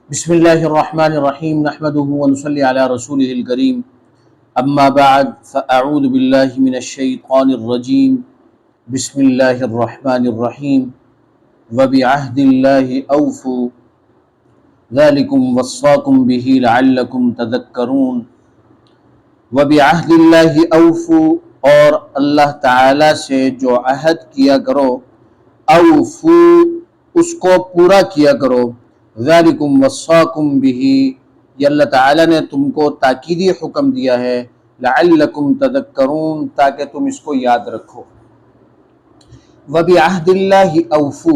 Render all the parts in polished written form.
بسم اللہ الرحمن الرحیم نحمده ونصلی علی رسولہ الکریم اما بعد فاعوذ باللہ من الشیطان الرجیم بسم اللہ الرحمن الرحیم وبعہد اللہ اوفوا ذالکم وصاکم بہ لعلکم تذکرون۔ وبعہد اللہ اوفوا، اور اللہ تعالی سے جو عہد کیا کرو، اوفو، اس کو پورا کیا کرو، ذالکم وصاکم بہ، یہ اللہ تعالیٰ نے تم کو تاکیدی حکم دیا ہے، لعلکم تذکرون، تاکہ تم اس کو یاد رکھو۔ وبعہد اللہ اوفو،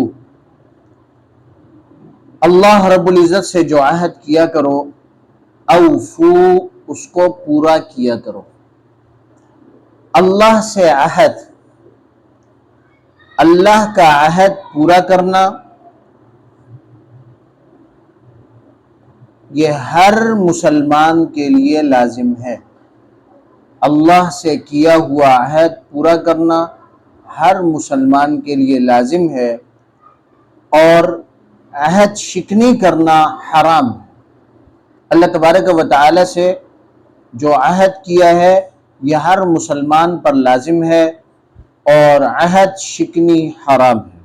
اللہ رب العزت سے جو عہد کیا کرو، اوفو، اس کو پورا کیا کرو۔ اللہ سے عہد، اللہ کا عہد پورا کرنا، یہ ہر مسلمان کے لیے لازم ہے۔ اللہ سے کیا ہوا عہد پورا کرنا ہر مسلمان کے لیے لازم ہے، اور عہد شکنی کرنا حرام ہے۔ اللہ تبارک و تعالی سے جو عہد کیا ہے یہ ہر مسلمان پر لازم ہے، اور عہد شکنی حرام ہے۔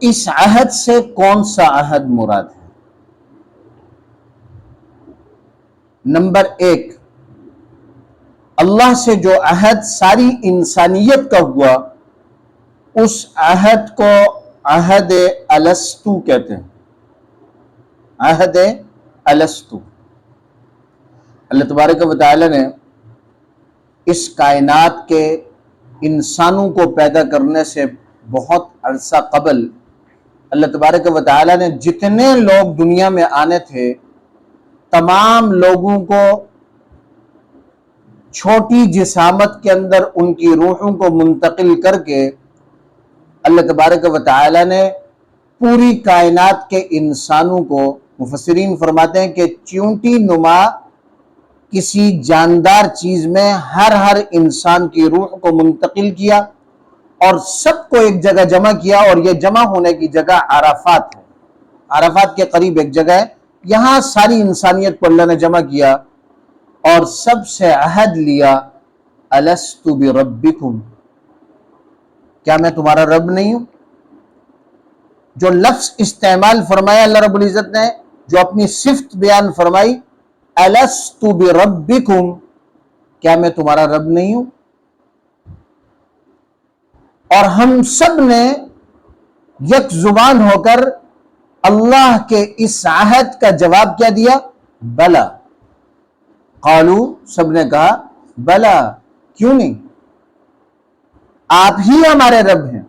اس عہد سے کون سا عہد مراد ہے؟ نمبر 1، اللہ سے جو عہد ساری انسانیت کا ہوا، اس عہد کو عہد الستو کہتے ہیں۔ عہد الستو، اللہ تبارک و تعالی نے اس کائنات کے انسانوں کو پیدا کرنے سے بہت عرصہ قبل اللہ تبارک و تعالی نے جتنے لوگ دنیا میں آنے تھے، تمام لوگوں کو چھوٹی جسامت کے اندر ان کی روحوں کو منتقل کر کے اللہ تبارک و تعالی نے پوری کائنات کے انسانوں کو، مفسرین فرماتے ہیں کہ چیونٹی نما کسی جاندار چیز میں ہر انسان کی روح کو منتقل کیا اور سب کو ایک جگہ جمع کیا، اور یہ جمع ہونے کی جگہ عرفات ہے۔ عرفات کے قریب ایک جگہ ہے، یہاں ساری انسانیت کو اللہ نے جمع کیا اور سب سے عہد لیا، الست بربکم، کیا میں تمہارا رب نہیں ہوں؟ جو لفظ استعمال فرمایا اللہ رب العزت نے، جو اپنی صفت بیان فرمائی، الست بربکم، کیا میں تمہارا رب نہیں ہوں؟ اور ہم سب نے یک زبان ہو کر اللہ کے اس عہد کا جواب کیا دیا؟ بلا۔ قالو، سب نے کہا بلا، کیوں نہیں، آپ ہی ہمارے رب ہیں،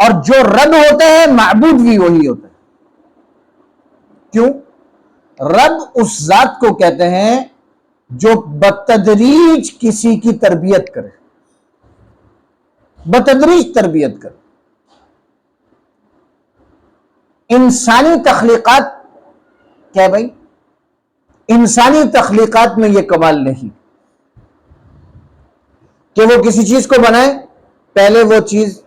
اور جو رب ہوتے ہیں معبود بھی وہی ہوتا ہے۔ کیوں؟ رب اس ذات کو کہتے ہیں جو بتدریج کسی کی تربیت کرے، بتدریج تربیت کرے۔ انسانی تخلیقات کیا بھائی؟ انسانی تخلیقات میں یہ کمال نہیں کہ وہ کسی چیز کو بنائے، پہلے وہ چیز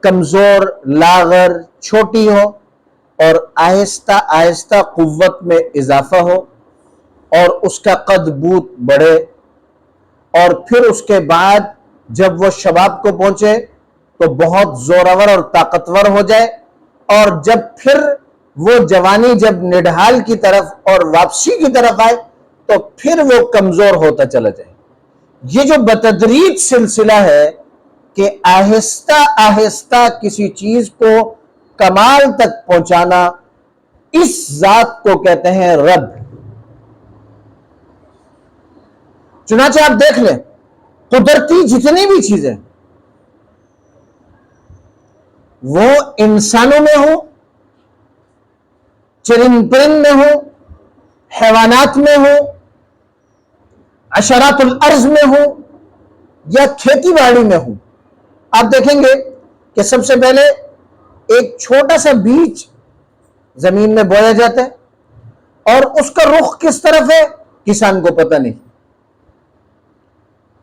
کمزور، لاغر، چھوٹی ہو، اور آہستہ آہستہ قوت میں اضافہ ہو، اور اس کا قد بوت بڑھے، اور پھر اس کے بعد جب وہ شباب کو پہنچے تو بہت زورور اور طاقتور ہو جائے، اور جب پھر وہ جوانی جب نڈھال کی طرف اور واپسی کی طرف آئے تو پھر وہ کمزور ہوتا چلا جائے۔ یہ جو بتدریج سلسلہ ہے کہ آہستہ آہستہ کسی چیز کو کمال تک پہنچانا، اس ذات کو کہتے ہیں رب۔ چنانچہ آپ دیکھ لیں، قدرتی جتنی بھی چیزیں وہ انسانوں میں ہوں، چرند پرند میں ہوں، حیوانات میں ہوں، عشرات الارض میں ہوں، یا کھیتی باڑی میں ہوں، آپ دیکھیں گے کہ سب سے پہلے ایک چھوٹا سا بیج زمین میں بویا جاتا ہے، اور اس کا رخ کس طرف ہے کسان کو پتہ نہیں۔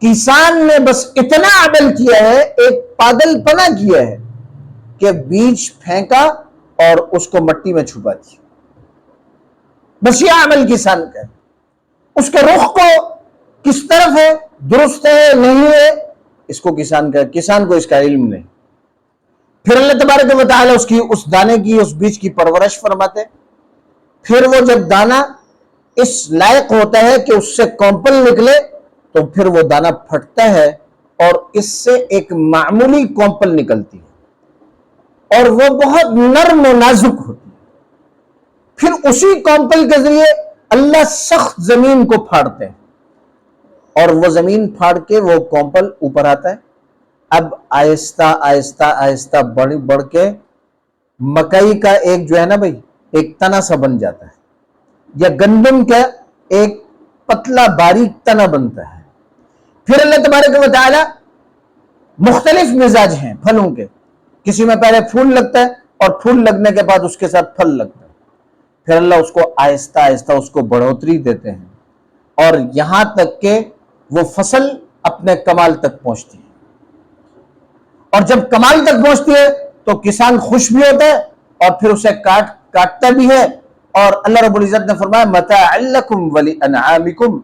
کسان نے بس اتنا عمل کیا ہے، ایک پاگل پنا کیا ہے کہ بیج پھینکا اور اس کو مٹی میں چھپا دیا. بس یہ عمل کسان کا ہے. اس کے رخ کو کس طرف ہے، درست ہے نہیں ہے، اس کو کسان کا ہے. کسان کو اس کا علم نہیں. پھر اللہ تبارک و تعالی اس دانے کی، اس بیج کی پرورش فرماتے. پھر وہ جب دانہ اس لائق ہوتا ہے کہ اس سے کمپل نکلے تو پھر وہ دانہ پھٹتا ہے اور اس سے ایک معمولی کمپل نکلتی ہے اور وہ بہت نرم و نازک ہوتی ہے. پھر اسی کمپل کے ذریعے اللہ سخت زمین کو پھاڑتے ہیں اور وہ زمین پھاڑ کے وہ کمپل اوپر آتا ہے. اب آہستہ آہستہ آہستہ بڑھ کے مکئی کا ایک جو ہے نا بھائی ایک تنا سا بن جاتا ہے، یا گندم کا ایک پتلا باریک تنا بنتا ہے. پھر اللہ تبارک و تعالی مختلف مزاج ہیں پھلوں کے. کسی میں پہلے پھول لگتا ہے اور پھول لگنے کے بعد اس کے ساتھ پھل لگتا ہے. پھر اللہ اس کو آہستہ آہستہ اس کو بڑھوتری دیتے ہیں اور یہاں تک کہ وہ فصل اپنے کمال تک پہنچتی ہے. اور جب کمال تک پہنچتی ہے تو کسان خوش بھی ہوتا ہے اور پھر اسے کاٹتا بھی ہے. اور اللہ رب العزت نے فرمایا متاعا لکم ولانعامکم،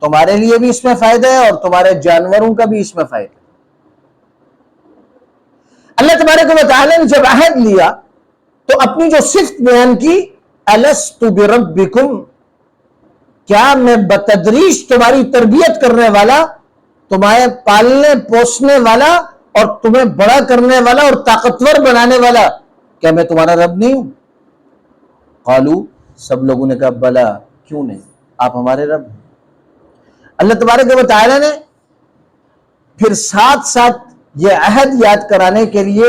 تمہارے لیے بھی اس میں فائدہ ہے اور تمہارے جانوروں کا بھی اس میں فائدہ ہے. اللہ تبارک و تعالی نے جب عہد لیا تو اپنی جو صفت بیان کی، الست بربکم، کیا میں بتدریج تمہاری تربیت کرنے والا، تمہیں پالنے پوسنے والا اور تمہیں بڑا کرنے والا اور طاقتور بنانے والا، کیا میں تمہارا رب نہیں ہوں؟ قالو، سب لوگوں نے کہا بلا، کیوں نہیں، آپ ہمارے رب ہیں. اللہ تبارک و تعالی نے پھر ساتھ ساتھ یہ عہد یاد کرانے کے لیے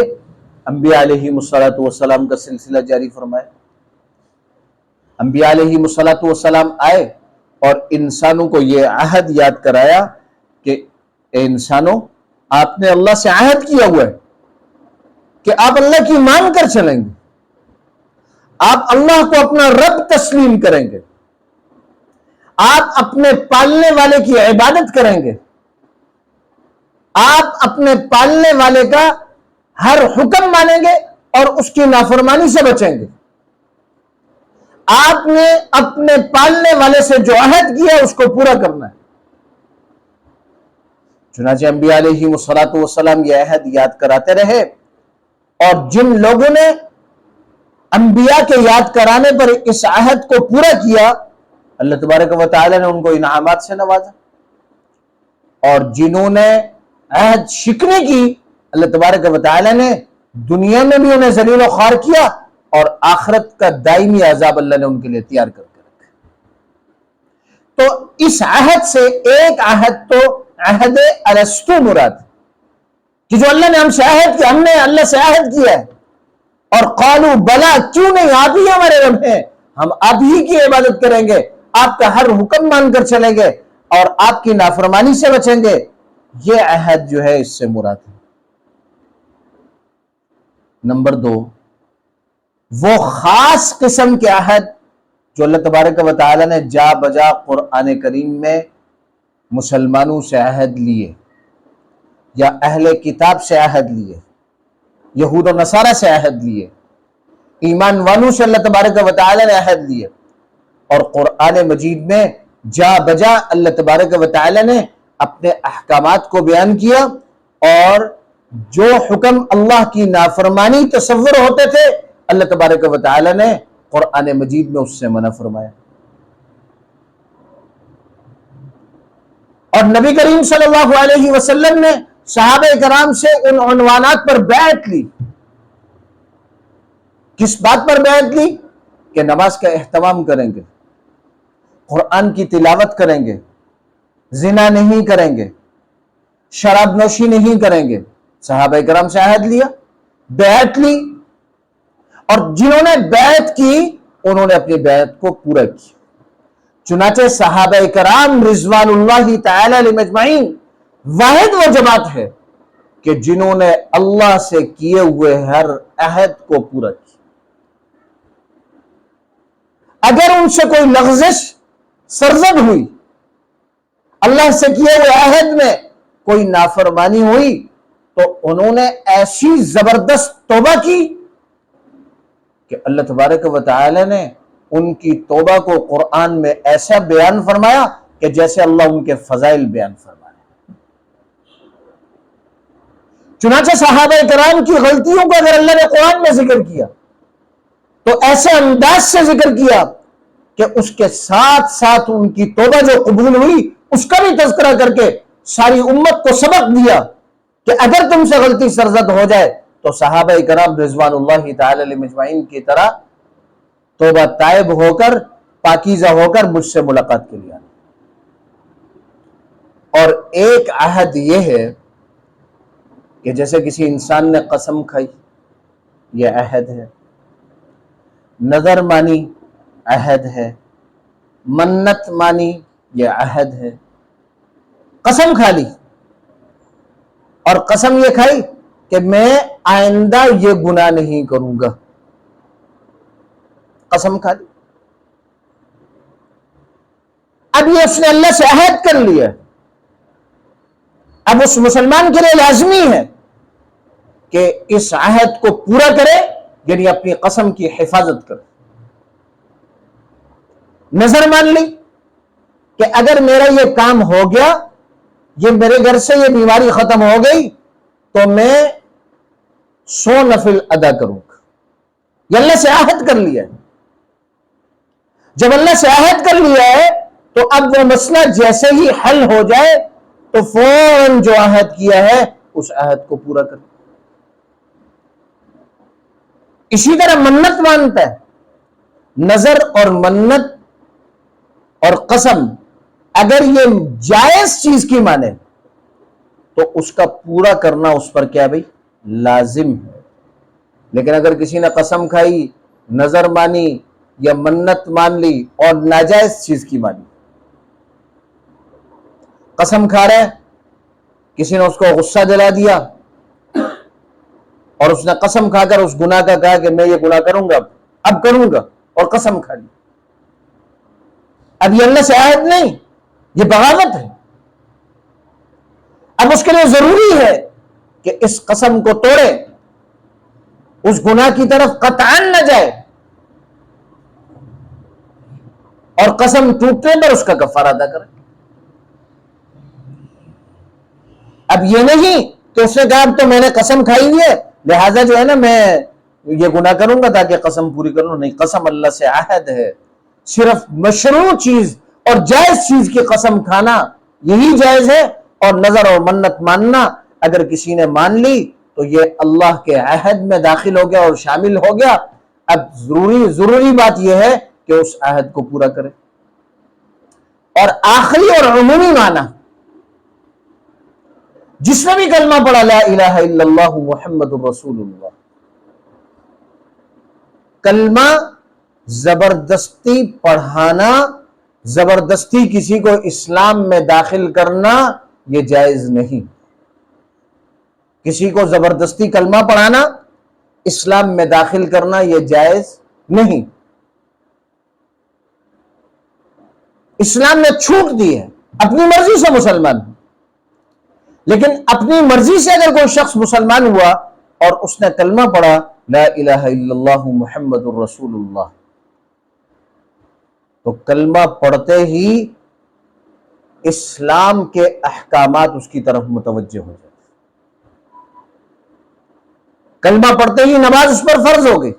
انبیاء علیہ السلام کا سلسلہ جاری فرمایا. انبیاء علیہ السلام آئے اور انسانوں کو یہ عہد یاد کرایا کہ اے انسانوں، آپ نے اللہ سے عہد کیا ہوا ہے کہ آپ اللہ کی مان کر چلیں گے، آپ اللہ کو اپنا رب تسلیم کریں گے، آپ اپنے پالنے والے کی عبادت کریں گے، آپ اپنے پالنے والے کا ہر حکم مانیں گے اور اس کی نافرمانی سے بچیں گے. آپ نے اپنے پالنے والے سے جو عہد کیا اس کو پورا کرنا ہے. چنانچہ انبیاء علیہ السلام یہ عہد یاد کراتے رہے اور جن لوگوں نے انبیاء کے یاد کرانے پر اس عہد کو پورا کیا، اللہ تبارک و تعالی نے ان کو انعامات سے نوازا. اور جنہوں نے عہد شکنی کی، اللہ تبارک و تعالی نے دنیا میں بھی انہیں ذلیل و خوار کیا اور آخرت کا دائمی عذاب اللہ نے ان کے لیے تیار کر کے رکھا. تو اس عہد سے ایک عہد تو عہد الستو مراد کہ جو اللہ نے ہم سے عہد کیا، ہم نے اللہ سے عہد کیا ہے. اور قالو بلا، کیوں نہیں، آپ ہی ہمارے رب ہیں، ہم آپ ہی کی عبادت کریں گے، آپ کا ہر حکم مان کر چلیں گے اور آپ کی نافرمانی سے بچیں گے. یہ عہد جو ہے اس سے مراد ہے. نمبر 2، وہ خاص قسم کے عہد جو اللہ تبارک و تعالی نے جا بجا قرآن کریم میں مسلمانوں سے عہد لیے یا اہل کتاب سے عہد لیے، یہود و نصارہ سے عہد لیے، ایمان والوں سے اللہ تبارک و تعالی نے عہد لیے. اور قرآن مجید میں جا بجا اللہ تبارک و تعالی نے اپنے احکامات کو بیان کیا اور جو حکم اللہ کی نافرمانی تصور ہوتے تھے اللہ تبارک و تعالی نے قرآن مجید میں اس سے منع فرمایا. اور نبی کریم صلی اللہ علیہ وسلم نے صحابہ کرام سے ان عنوانات پر بیعت لی. کس بات پر بیعت لی؟ کہ نماز کا اہتمام کریں گے، قرآن کی تلاوت کریں گے، زنا نہیں کریں گے، شراب نوشی نہیں کریں گے. صحابہ کرام سے عہد لیا، بیعت لی، اور جنہوں نے بیعت کی انہوں نے اپنی بیعت کو پورا کیا. چنانچہ صحابہ کرام رضوان اللہ تعالی علیہم اجمعین واحد وہ جماعت ہے کہ جنہوں نے اللہ سے کیے ہوئے ہر عہد کو پورا کیا. اگر ان سے کوئی لغزش سرزد ہوئی، اللہ سے کیے ہوئے عہد میں کوئی نافرمانی ہوئی، تو انہوں نے ایسی زبردست توبہ کی کہ اللہ تبارک و تعالی نے ان کی توبہ کو قرآن میں ایسا بیان فرمایا کہ جیسے اللہ ان کے فضائل بیان فرمایا۔ چنانچہ صحابہ کرام کی غلطیوں کو اگر اللہ نے قرآن میں ذکر کیا تو ایسے انداز سے ذکر کیا کہ اس کے ساتھ ساتھ ان کی توبہ جو قبول ہوئی اس کا بھی تذکرہ کر کے ساری امت کو سبق دیا کہ اگر تم سے غلطی سرزد ہو جائے تو صحابہ کرام رضوان اللہ تعالی علیہم اجمعین کی طرح توبہ تائب ہو کر پاکیزہ ہو کر مجھ سے ملاقات کے لیے آنا۔ اور ایک عہد یہ ہے کہ جیسے کسی انسان نے قسم کھائی، یہ عہد ہے، نظر مانی عہد ہے، منت مانی یہ عہد ہے، قسم کھا لی اور قسم یہ کھائی کہ میں آئندہ یہ گناہ نہیں کروں گا، قسم کھا لی۔ اب یہ اس نے اللہ سے عہد کر لیا، اب اس مسلمان کے لیے لازمی ہے کہ اس عہد کو پورا کرے، یعنی اپنی قسم کی حفاظت کرے۔ نظر مان لی کہ اگر میرا یہ کام ہو گیا، یہ میرے گھر سے یہ بیماری ختم ہو گئی تو میں 100 نفل ادا کروں گا، یہ اللہ سے عہد کر لیا ہے۔ جب اللہ سے عہد کر لیا ہے تو اب وہ مسئلہ جیسے ہی حل ہو جائے تو فوراً جو عہد کیا ہے اس عہد کو پورا کر۔ اسی طرح منت مانتا ہے، نظر اور منت اور قسم اگر یہ جائز چیز کی مانے تو اس کا پورا کرنا اس پر کیا بھائی لازم ہے۔ لیکن اگر کسی نے قسم کھائی، نظر مانی یا منت مان لی اور ناجائز چیز کی مانی، قسم کھا رہا ہے، کسی نے اس کو غصہ دلا دیا اور اس نے قسم کھا کر اس گناہ کا کہا کہ میں یہ گناہ کروں گا، اب کروں گا، اور قسم کھا لی، اب یہ اللہ سے عہد نہیں، یہ بغاوت ہے۔ اب اس کے لیے ضروری ہے کہ اس قسم کو توڑے، اس گناہ کی طرف قطعاً نہ جائے، اور قسم ٹوٹنے پر اس کا کفارہ ادا کرے۔ اب یہ نہیں کہ اس نے کہا اب تو میں نے قسم کھائی ہوئی ہے لہذا جو ہے نا میں یہ گناہ کروں گا تاکہ قسم پوری کروں، نہیں، قسم اللہ سے عہد ہے، صرف مشروع چیز اور جائز چیز کی قسم کھانا یہی جائز ہے، اور نظر اور منت ماننا اگر کسی نے مان لی تو یہ اللہ کے عہد میں داخل ہو گیا اور شامل ہو گیا۔ اب ضروری بات یہ ہے کہ اس عہد کو پورا کرے۔ اور آخری اور عمومی معنی، جس نے بھی کلمہ پڑھا لا الہ الا اللہ محمد الرسول اللہ، کلمہ زبردستی پڑھانا، زبردستی کسی کو اسلام میں داخل کرنا یہ جائز نہیں۔ کسی کو زبردستی کلمہ پڑھانا، اسلام میں داخل کرنا یہ جائز نہیں۔ اسلام نے چھوٹ دی ہے، اپنی مرضی سے مسلمان ہو، لیکن اپنی مرضی سے اگر کوئی شخص مسلمان ہوا اور اس نے کلمہ پڑھا لا الہ الا اللہ محمد الرسول اللہ، تو کلمہ پڑھتے ہی اسلام کے احکامات اس کی طرف متوجہ ہو جاتے، کلمہ پڑھتے ہی نماز اس پر فرض ہو گئی۔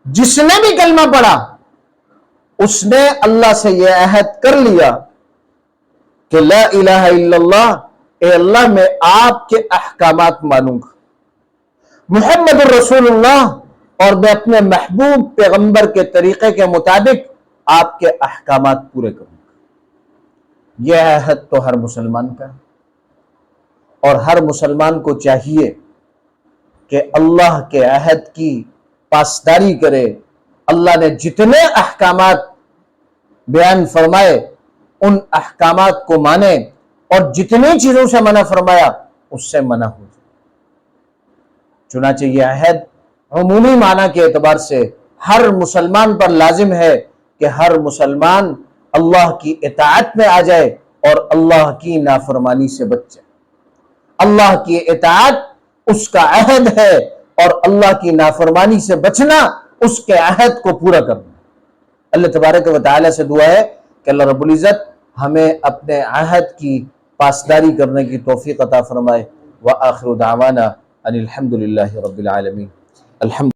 جس نے بھی کلمہ پڑھا اس نے اللہ سے یہ عہد کر لیا کہ لا الہ الا اللہ، اے اللہ میں آپ کے احکامات مانوں گا، محمد الرسول اللہ، اور میں اپنے محبوب پیغمبر کے طریقے کے مطابق آپ کے احکامات پورے کروں گا۔ یہ عہد تو ہر مسلمان کا ہے، اور ہر مسلمان کو چاہیے کہ اللہ کے عہد کی پاسداری کرے۔ اللہ نے جتنے احکامات بیان فرمائے ان احکامات کو مانے، اور جتنی چیزوں سے منع فرمایا اس سے منع ہو جائے۔ چنانچہ یہ عہد عمومی معنی کے اعتبار سے ہر مسلمان پر لازم ہے کہ ہر مسلمان اللہ کی اطاعت میں آ جائے اور اللہ کی نافرمانی سے بچ جائے۔ اللہ کی اطاعت اس کا عہد ہے، اور اللہ کی نافرمانی سے بچنا، اس کے عہد کو پورا کرنا۔ اللہ تبارک و تعالیٰ سے دعا ہے کہ اللہ رب العزت ہمیں اپنے عہد کی پاسداری کرنے کی توفیق عطا فرمائے۔ وآخر دعوانا ان الحمد للہ رب العالمین۔ الحمد